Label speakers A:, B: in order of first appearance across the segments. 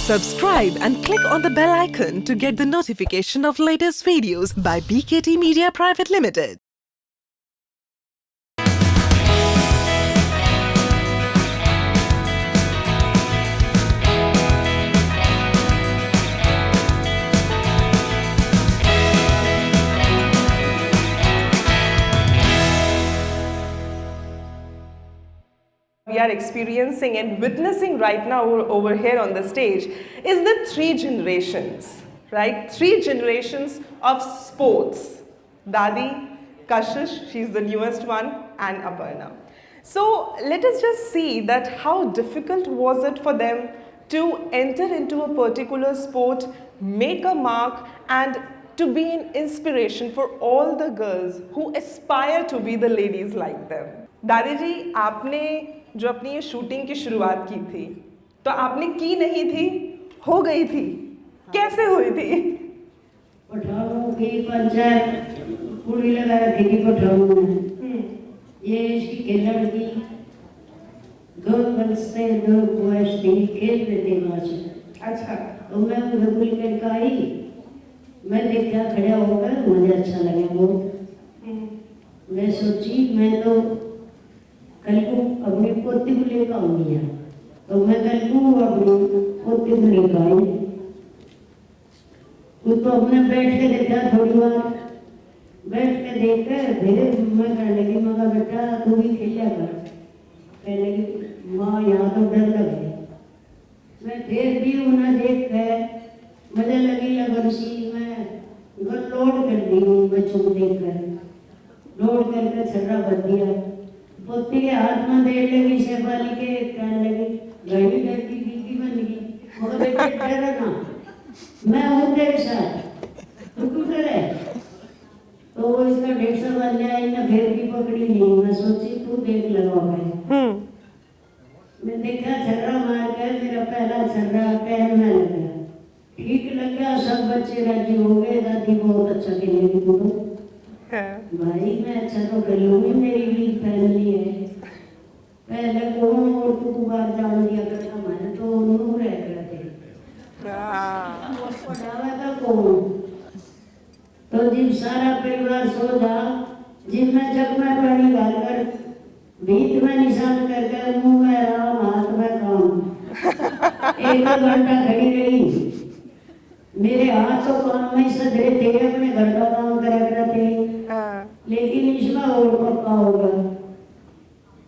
A: Subscribe and click on the bell icon to get the notification of latest videos by BKT Media Private Limited.
B: We are experiencing and witnessing right now over here on the stage is the three generations, right? Three generations of sports. Dadi, Kashish, she's the newest one, and Aparna. So let us just see that how difficult was it for them to enter into a particular sport, make a mark, and to be an inspiration for all the girls who aspire to be the ladies like them. दादी जी, आपने जो अपनी ये shooting की शुरुआत की थी, तो आपने की नहीं थी, हो गई थी, कैसे हुई थी?
C: पठानों की पंचायत पूरी लगा रखी थी पठानों में। ये इसकी खेलड़ की दो बंदे दो बॉयज भी खेल रहे थे वहाँ से।
B: अच्छा।
C: तो मैं उन्हें बुल कर आई, मैं देखा खड़ा होकर, मुझे अच्छा लगा बहुत। मैं सोची मैं तो कल को अपनी पोती को लेकर आऊंगी यहाँ, तो मैं कल को अपनी पोती को लेकर आई। तो हमने बैठ के देखा थोड़ी बार, बैठ के देख कर फिर मैं कहने लगी मगर बेटा तू भी खेला कर। कहने लगी माँ यहाँ तो डर लगे। मैं फिर भी उन्हें देख कर मुझे लगी लगन सी, मैं घर लोड कर दी बच्चों को देख कर, लोड करके छर्रा भर दिया। पोती के हाथ में देर लगी, शेफाली के कहने लगी घड़ी डर की बीती बन गई। मगर बेटे डर ना, मैं हूँ तेरे साथ, तू क्यों डरे? तो वो इसका 150 बन जाए, इन्हें फिर भी पकड़ी नहीं। मैं सोची तू देख लगा है। मैं देखा छर्रा मार कर, मेरा पहला छर्रा पैर में लगा, ठीक लगा, सब बच्चे राजी हो गए। दादी बहुत अच्छा खेलेगी तू तो। भाई मैं अच्छा तो कर लूंगी, मेरी भी फैमिली है। पहले कौन और तू बाहर जान दिया करता, मैंने तो नूर रह करते पढ़ावा था कौन। तो जब सारा परिवार सो जा, जिब मैं जग में पानी डालकर भीत में निशान करके मुंह में राम हाथ में काम, एक घंटा खड़ी रही। मेरे हाथ तो काम में सदरे थे, अपने घर का काम करा थे, लेकिन इसमें और पक्का होगा।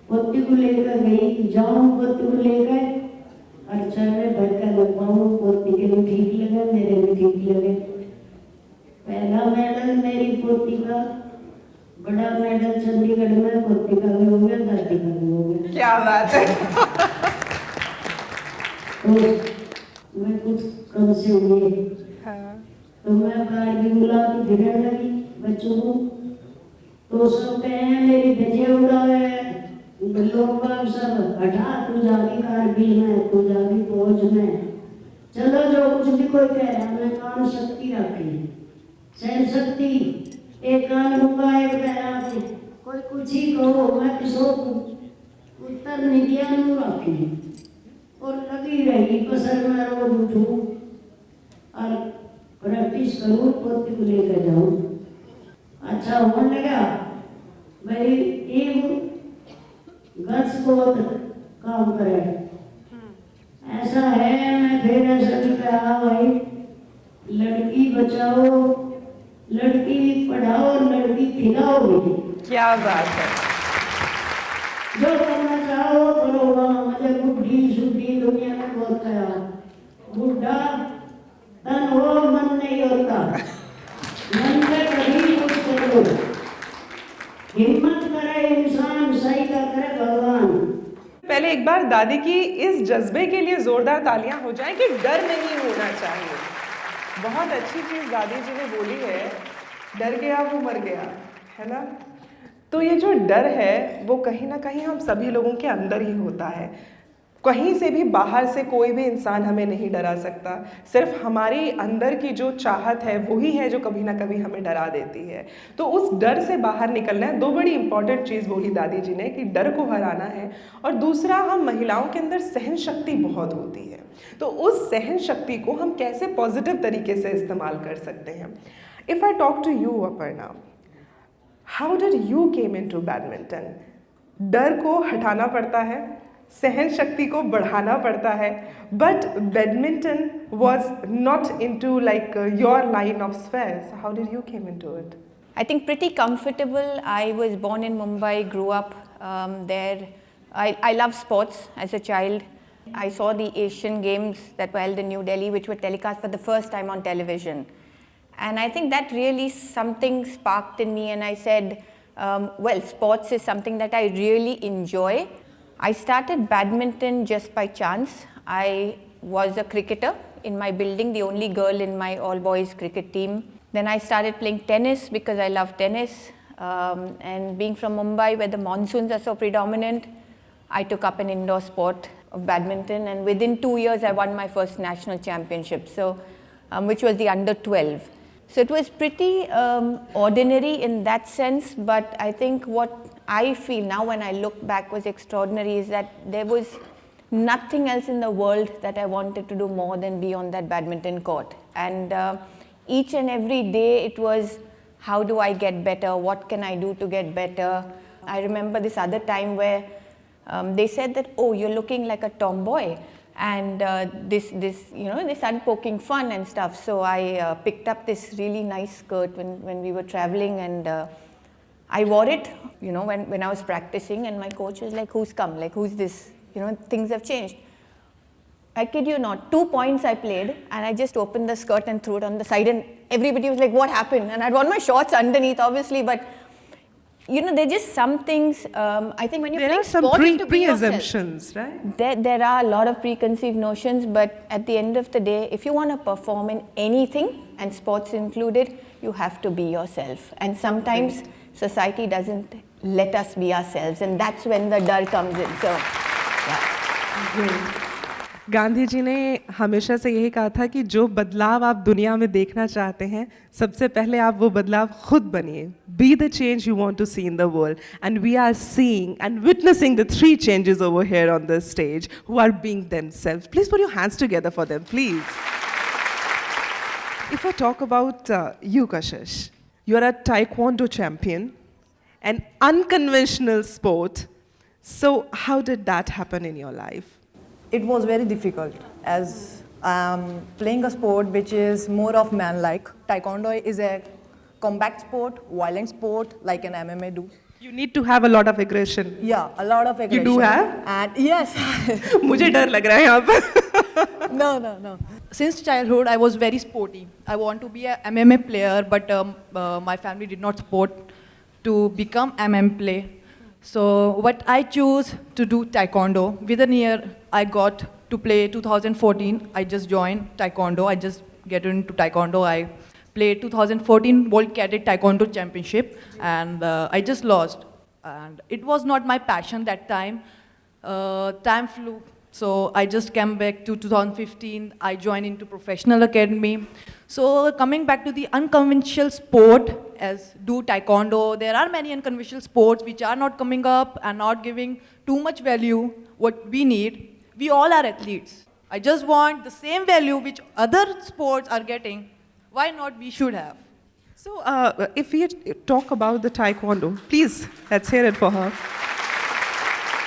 C: पोती को लेकर गई, जाऊं पोती को लेकर अच्छा में भर कर लगवाऊं, पोती के भी ठीक लगे, मेरे भी ठीक लगे। पहला मेडल मेरी पोती का, बड़ा मेडल चंडीगढ़ में पोती का भी हो गया, दादी का भी हो गया।
B: क्या बात है।
C: तो मैं कुछ कम से हुए, तो मैं बाहर भी बुलाती फिरने लगी बच्चों को। तो सब कहे मेरी धजे उड़ावे, लोग बाग सब हटा, तू जागी कारगिल में, तू जागी फौज में, चलो जो कुछ भी कोई कह रहा। मैं कान शक्ति रखी, सहन शक्ति, एक कान लूंगा एक पैरा से, कोई कुछ ही कहो मैं किसो उत्तर नहीं दिया नू रखी। और लगी रही कसर में रोज उठूं और प्रैक्टिस करूं, पोती को लेकर जाऊं। अच्छा होने लगा भाई, एक गट्स बहुत काम करे। ऐसा है, मैं फिर ऐसा भी कहा भाई लड़की बचाओ, लड़की पढ़ाओ, लड़की खिलाओ भी।
B: क्या बात है।
C: जो करना चाहो करो। वहाँ मुझे बुढ़ी शुद्धि दुनिया में बहुत कहा, बुढ़ा तन हो मन नहीं होता, मन से कभी कुछ करो, हिम्मत करे इंसान, सही का करे भगवान।
B: पहले एक बार दादी की इस जज्बे के लिए जोरदार तालियां हो जाएं कि डर नहीं होना चाहिए। बहुत अच्छी चीज़ दादी जी ने बोली है, डर गया वो मर गया, है ना? तो ये जो डर है वो कहीं ना कहीं हम सभी लोगों के अंदर ही होता है। कहीं से भी बाहर से कोई भी इंसान हमें नहीं डरा सकता, सिर्फ हमारी अंदर की जो चाहत है वही है जो कभी ना कभी हमें डरा देती है। तो उस डर से बाहर निकलना है। दो बड़ी इंपॉर्टेंट चीज़ बोली दादी जी ने कि डर को हराना है, और दूसरा हम महिलाओं के अंदर सहन शक्ति बहुत होती है, तो उस सहन शक्ति को हम कैसे पॉजिटिव तरीके से इस्तेमाल कर सकते हैं। If I talk to you Aparna, how did you came into badminton? डर को हटाना पड़ता है, सहन शक्ति को बढ़ाना पड़ता है, but badminton was not into like your line of sphere. So how did you came into it?
D: I think pretty comfortable. I was born in Mumbai, grew up there. I love sports as a child. I saw the Asian Games that were held in New Delhi, which were telecast for the first time on television. And I think that really something sparked in me, and I said, well, sports is something that I really enjoy. I started badminton just by chance. I was a cricketer in my building, the only girl in my all-boys cricket team. Then I started playing tennis because I love tennis. And being from Mumbai, where the monsoons are so predominant, I took up an indoor sport of badminton. And within 2 years, I won my first national championship, so which was the under 12. So it was pretty ordinary in that sense, but I think what I feel now when I look back was extraordinary is that there was nothing else in the world that I wanted to do more than be on that badminton court. And each and every day it was, how do I get better? What can I do to get better? I remember this other time where they said that, oh, you're looking like a tomboy. And this started poking fun and stuff. So I picked up this really nice skirt when we were traveling, and I wore it, when I was practicing, and my coach was like, who's come? Like, who's this? Things have changed. I kid you not, 2 points I played, and I just opened the skirt and threw it on the side, and everybody was like, what happened? And I'd worn my shorts underneath, obviously, but there are just some things, I think when you're playing
A: There are
D: sport, you
A: some
D: have to be yourself.
A: pre-assumptions, right?
D: There are a lot of preconceived notions, but at the end of the day, if you want to perform in anything, and sports included, you have to be yourself. And sometimes society doesn't let us be ourselves, and that's when the dar comes in. So, yeah.
A: Gandhi ji ने हमेशा से यही कहा था कि जो बदलाव आप दुनिया में देखना चाहते हैं, सबसे पहले आप वो बदलाव खुद बनिए. Be the change you want to see in the world. And we are seeing and witnessing the 3 changes over here on this stage who are being themselves. Please put your hands together for them, please. If I talk about you, Kashish, you are a Taekwondo champion, an unconventional sport. So how did that happen in your life?
E: It was very difficult as playing a sport which is more of man-like. Taekwondo is a combat sport, violent sport like an MMA do.
A: You need to have a lot of aggression.
E: Yeah, a lot of aggression.
A: You do have?
E: And yes.
A: मुझे डर लग रहा है यहाँ पर.
E: No. Since childhood, I was very sporty. I want to be a MMA player, but my family did not support to become MMA player. So what I choose to do Taekwondo. Within a year, I got to play 2014. I just joined Taekwondo. I just get into Taekwondo. I played 2014 World Cadet Taekwondo Championship, and I just lost. And it was not my passion that time. Time flew. So I just came back to 2015. I joined into professional academy. So coming back to the unconventional sport as do Taekwondo, there are many unconventional sports which are not coming up and not giving too much value what we need. We all are athletes. I just want the same value which other sports are getting. Why not we should have?
A: So if we talk about the Taekwondo, please, let's hear it for her.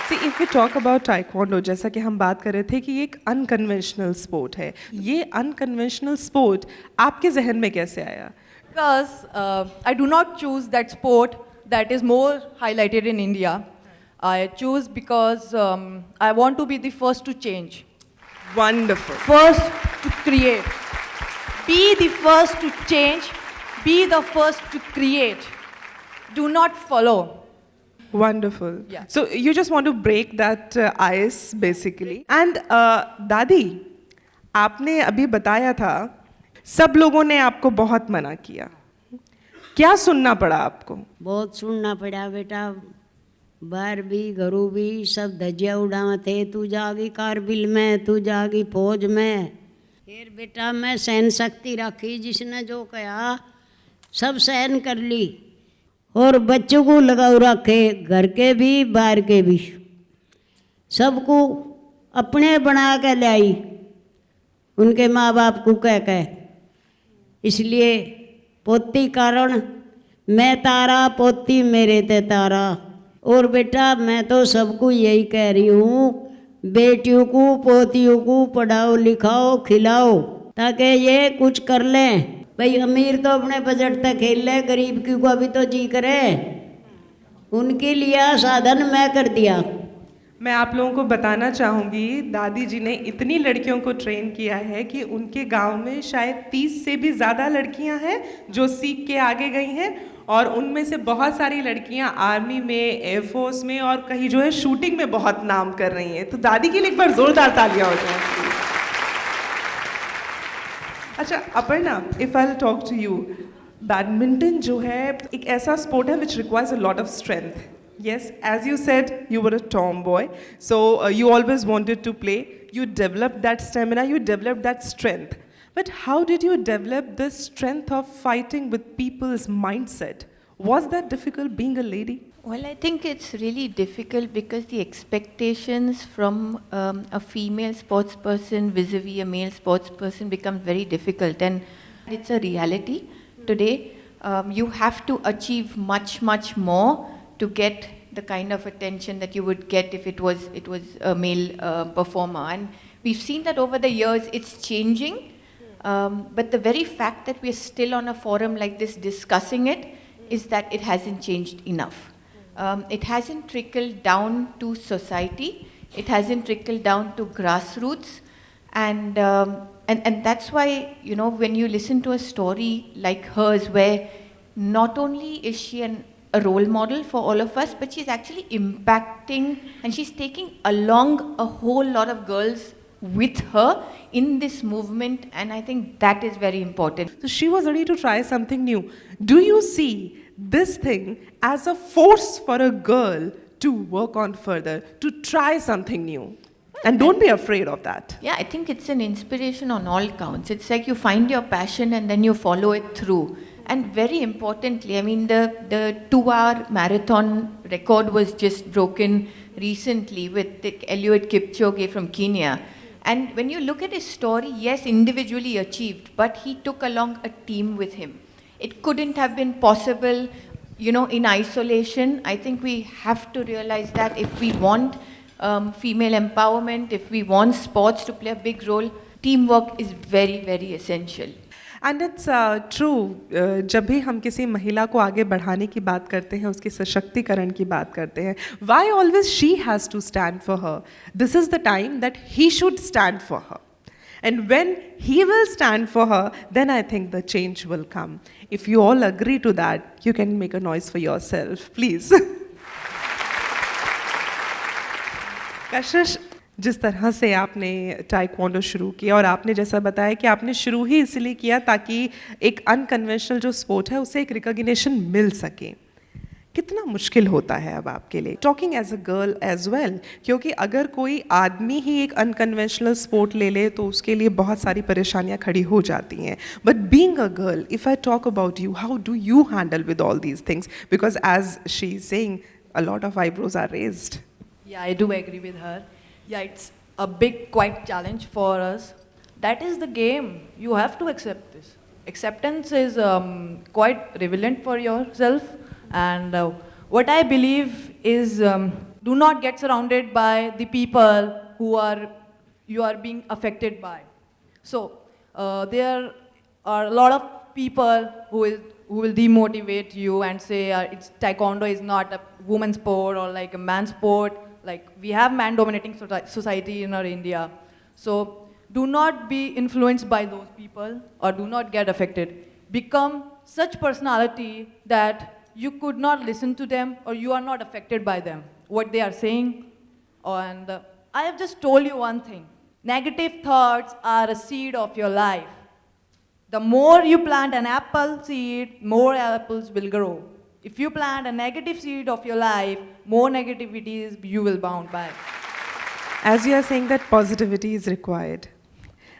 A: See, if we talk about Taekwondo, जैसा कि हम बात कर रहे थे कि ये एक unconventional sport है. ये unconventional sport आपके जहन में कैसे आया?
E: Because I do not choose that sport that is more highlighted in India. I choose because I want to be the first to change.
A: Wonderful.
E: First to create. Be the first to change. Be the first to create. Do not follow.
A: Wonderful.
E: Yeah.
A: So you just want to break that ice basically. And दादी, आपने अभी बताया था सब लोगों ने आपको बहुत मना किया. क्या सुनना पड़ा आपको?
C: बहुत सुनना पड़ा बेटा. बाहर भी घरों भी सब धज्जियाँ उड़ाते, तू जागी कारगिल में, तू जागी फौज में। फिर बेटा मैं सहन शक्ति रखी, जिसने जो कहा सब सहन कर ली, और बच्चों को लगाओ रखे, घर के भी बाहर के भी, सबको अपने बना के ले आई, उनके माँ बाप को कह कह। इसलिए पोती कारण मैं तारा, पोती मेरे ते तारा। और बेटा मैं तो सबको यही कह रही हूँ, बेटियों को पोतियों को पढ़ाओ लिखाओ खिलाओ, ताकि ये कुछ कर लें। भाई अमीर तो अपने बजट तक खेल ले, गरीब की को अभी तो जी करे, उनके लिए साधन मैं कर दिया।
A: मैं आप लोगों को बताना चाहूँगी, दादी जी ने इतनी लड़कियों को ट्रेन किया है कि उनके गांव में शायद 30 से भी ज़्यादा लड़कियां हैं जो सीख के आगे गई हैं, और उनमें से बहुत सारी लड़कियां आर्मी में, एयरफोर्स में और कहीं जो है शूटिंग में बहुत नाम कर रही हैं। तो दादी के लिए एक बार ज़ोरदार तालियां हो जाएं। अच्छा Aparna, if I talk to you, badminton जो है एक ऐसा स्पोर्ट है which requires a lot of strength. Yes, as you said, you were a tomboy, so you always wanted to play. You developed that stamina, you developed that strength. But how did you develop the strength of fighting with people's mindset? Was that difficult being a lady?
D: Well, I think it's really difficult because the expectations from a female sports person vis-a-vis a male sports person become very difficult, and it's a reality today. You have to achieve much more to get the kind of attention that you would get if it was a male performer, and we've seen that over the years it's changing. But the very fact that we're still on a forum like this discussing it is that it hasn't changed enough. It hasn't trickled down to society. It hasn't trickled down to grassroots, and that's why, you know, when you listen to a story like hers, where not only is she a role model for all of us, but she's actually impacting and she's taking along a whole lot of girls with her in this movement, and I think that is very important.
A: So she was ready to try something new. Do you see this thing as a force for a girl to work on further, to try something new? And don't be afraid of that.
D: Yeah, I think it's an inspiration on all counts. It's like you find your passion and then you follow it through. And very importantly, I mean, the 2-hour marathon record was just broken recently with Eliud Kipchoge from Kenya. And when you look at his story, yes, individually achieved, but he took along a team with him. It couldn't have been possible, you know, in isolation. I think we have to realize that if we want female empowerment, if we want sports to play a big role, teamwork is very essential.
A: And it's true, जब भी हम किसी महिला को आगे बढ़ाने की बात करते हैं, उसके सशक्तिकरण की बात करते हैं, why always she has to stand for her? This is the time that he should stand for her, and when he will stand for her, then I think the change will come. If you all agree to that, you can make a noise for yourself, please. Kashish, जिस तरह से आपने taekwondo शुरू किया, और आपने जैसा बताया कि आपने शुरू ही इसलिए किया ताकि एक अनकन्वेंशनल जो स्पोर्ट है उसे एक रिकॉग्निशन मिल सके, कितना मुश्किल होता है अब आपके लिए, talking as a girl as well? क्योंकि अगर कोई आदमी ही एक अनकन्वेंशनल स्पोर्ट ले ले तो उसके लिए बहुत सारी परेशानियां खड़ी हो जाती हैं. But being a girl, if I talk about you, how do you handle with all these things? Because as she is saying, a lot of eyebrows are raised.
E: Yeah, I do agree with her. Yeah, it's a big, quite challenge for us. That is the game. You have to accept this. Acceptance is quite relevant for yourself. And what I believe is, do not get surrounded by the people who you are being affected by. So there are a lot of people who will demotivate you and say it's taekwondo is not a woman's sport or like a man's sport. Like, we have man-dominating society in our India. So do not be influenced by those people or do not get affected. Become such personality that you could not listen to them or you are not affected by them, what they are saying. And I have just told you one thing. Negative thoughts are a seed of your life. The more you plant an apple seed, more apples will grow. If you plant a negative seed of your life, more negativities you will bound by.
A: As you are saying that positivity is required.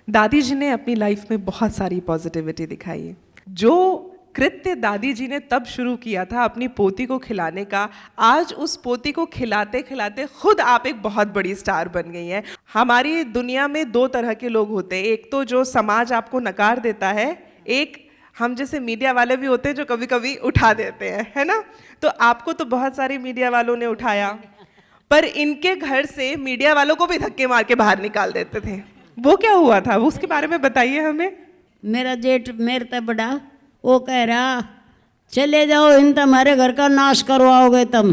A: दादी जी ने अपनी life में बहुत सारी positivity दिखाई है. जो कृत्य दादी जी ने तब शुरू किया था अपनी पोती को खिलाने का, आज उस पोती को खिलाते खिलाते खुद आप एक बहुत बड़ी स्टार बन गई हैं. हमारी दुनिया में दो तरह के लोग होते हैं. एक तो जो समाज आपको नकार देता है, एक हम जैसे मीडिया वाले भी होते हैं जो कभी कभी उठा देते हैं, है ना. तो आपको तो बहुत सारे मीडिया वालों ने उठाया, पर इनके घर से मीडिया वालों को भी धक्के मार के बाहर निकाल देते थे. वो क्या हुआ था, वो उसके बारे में बताइए हमें.
C: मेरा जेठ मेरे से बड़ा, वो कह रहा चले जाओ, इन तुम्हारे घर का नाश करवाओगे तुम.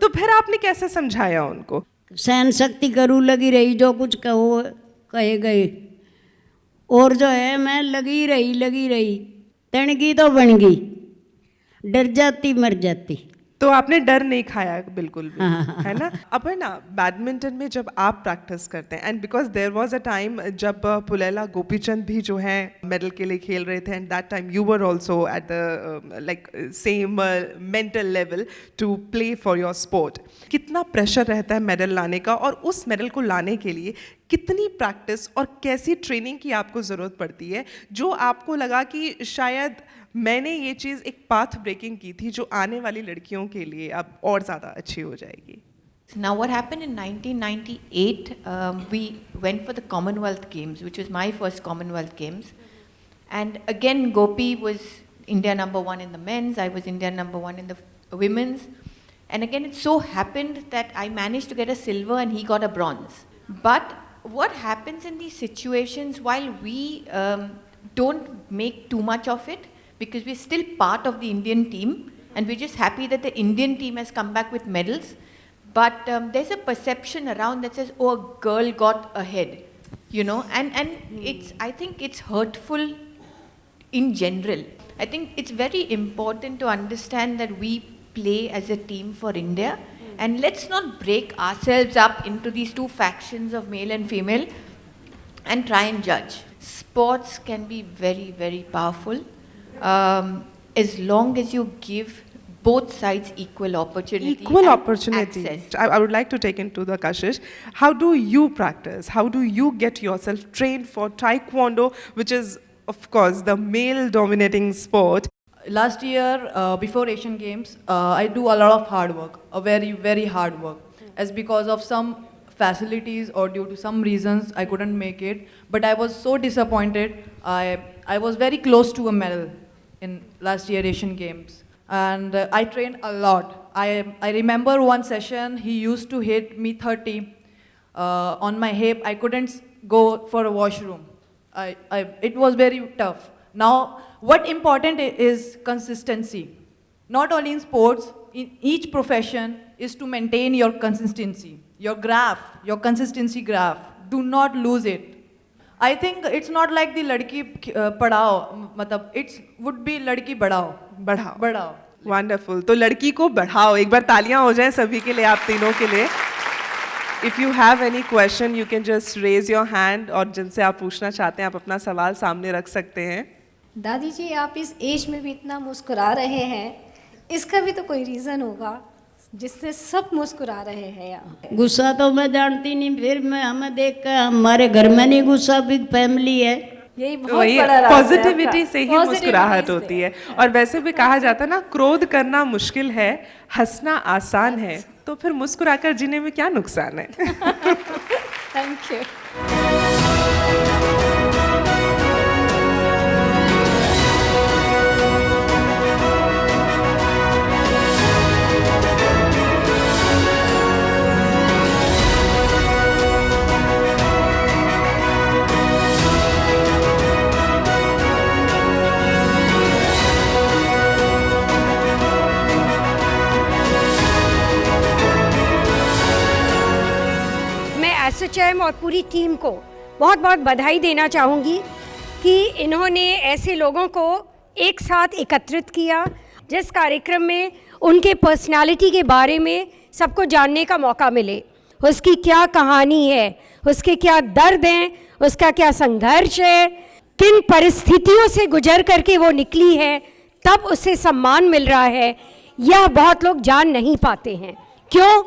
A: तो फिर आपने कैसे समझाया उनको?
C: सहन शक्ति करूँ लगी रही, जो कुछ कहो कहे गए, और जो है मैं लगी रही तणगी तो बन गई, डर जाती मर जाती.
A: तो आपने डर नहीं खाया बिल्कुल भी, है ना. अपर्णा, बैडमिंटन में जब आप प्रैक्टिस करते हैं, and because there was a time जब पुलेला गोपीचंद भी जो है मेडल के लिए खेल रहे थे, and that time you were also at the like same mental level to play for your sport. कितना प्रेशर रहता है मेडल लाने का, और उस मेडल को लाने के लिए कितनी प्रैक्टिस और कैसी ट्रेनिंग की आपको ज़रूरत पड़ती है, जो आपको लगा कि शायद मैंने ये चीज़ एक पाथ ब्रेकिंग की थी जो आने वाली लड़कियों के लिए अब और ज़्यादा अच्छी हो जाएगी?
F: Now, what happened in 1998, we went for the Commonwealth Games, which was my first Commonwealth Games. And again, Gopi was India #1 in the men's, I was India #1 in the women's. And again, it so happened that I managed to get a silver and he got a bronze. But what happens in these situations, while we don't make too much of it, because we're still part of the Indian team, and we're just happy that the Indian team has come back with medals. But there's a perception around that says, oh, a girl got ahead, you know, and I think it's hurtful in general. I think it's very important to understand that we play as a team for India, and let's not break ourselves up into these two factions of male and female and try and judge. Sports can be very, very powerful. As long as you give both sides equal opportunity.
A: Equal
F: and
A: opportunity.
F: access.
A: I would like to take into the Kashish. How do you practice? How do you get yourself trained for Taekwondo, which is, of course, the male-dominating sport?
E: Last year, before Asian Games, I do a lot of hard work, a very, very hard work. As because of some facilities or due to some reasons, I couldn't make it. But I was so disappointed. I was very close to a medal in last year Asian Games. And I trained a lot. I remember one session, he used to hit me 30 on my hip. I couldn't go for a washroom. It was very tough. Now, what important is consistency. Not only in sports, in each profession is to maintain your consistency. Your graph, your consistency graph. Do not lose it. I think it's not like the ladki padhao, matlab it would be ladki badhao.
A: बढ़ाओ. Wonderful. तो लड़की को बढ़ाओ. एक बार तालियां हो जाएं सभी के लिए, आप तीनों के लिए. If you have any question, you can just raise your hand, और जिनसे आप पूछना चाहते हैं आप अपना सवाल सामने रख सकते हैं.
G: दादी जी, आप इस एज में भी इतना मुस्कुरा रहे हैं, इसका भी तो कोई रीज़न होगा जिससे सब मुस्कुरा रहे हैं यहाँ.
C: गुस्सा तो मैं जानती नहीं, फिर मैं हमें देख कर हमारे घर में नहीं गुस्सा, बिग फैमिली है.
G: यही बहुत
A: वही
G: बड़ा राज है
A: पॉजिटिविटी
G: आपका.
A: से ही
G: Positivity
A: मुस्कुराहट
G: से.
A: होती है. और वैसे भी कहा जाता है ना, क्रोध करना मुश्किल है, हंसना आसान है, तो फिर मुस्कुराकर जीने में क्या नुकसान है.
G: Thank you.
H: एसोचैम और पूरी टीम को बहुत बहुत बधाई देना चाहूँगी कि इन्होंने ऐसे लोगों को एक साथ एकत्रित किया जिस कार्यक्रम में उनके पर्सनालिटी के बारे में सबको जानने का मौका मिले. उसकी क्या कहानी है, उसके क्या दर्द हैं, उसका क्या संघर्ष है, किन परिस्थितियों से गुजर करके वो निकली है, तब उसे सम्मान मिल रहा है, यह बहुत लोग जान नहीं पाते हैं। क्यों?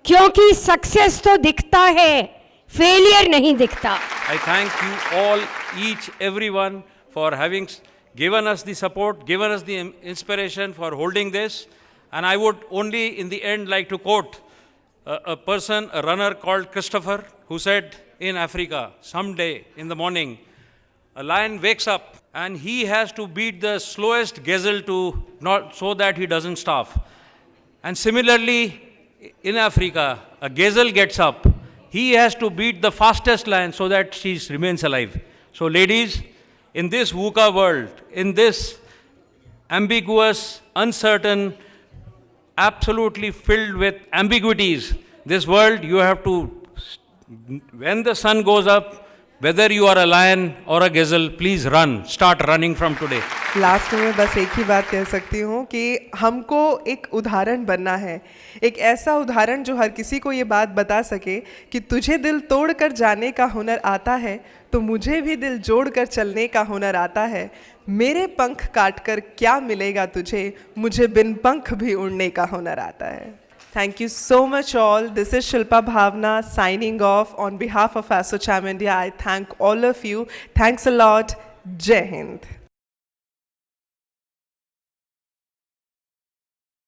H: क्योंकि सक्सेस तो दिखता है, फेलियर नहीं दिखता।
I: I thank you all, each, everyone, for having given us the support, given us the inspiration for holding this. And I would only, in the end, like to quote a person, a runner called Christopher, who said in Africa, someday in the morning, a lion wakes up and he has to beat the slowest gazelle to not so that he doesn't starve. And similarly, in Africa, a gazelle gets up. He has to beat the fastest lion so that she remains alive. So ladies, in this VUCA world, in this ambiguous, uncertain, absolutely filled with ambiguities, this world, you have to, when the sun goes up, whether you are a lion or a gazelle, please run. Start running from today.
B: Last में बस एक ही बात कह सकती हूँ कि हमको एक उदाहरण बनना है, एक ऐसा उदाहरण जो हर किसी को ये बात बता सके कि तुझे दिल तोड़कर जाने का हुनर आता है तो मुझे भी दिल जोड़कर चलने का हुनर आता है। मेरे पंख काटकर क्या मिलेगा तुझे, मुझे बिन पंख भी उड़ने का हुनर आता है। Thank you so much all. This is Shilpa Bhavna signing off on behalf of ASSOCHAM India. I thank all of you. Thanks a lot. Jai Hind.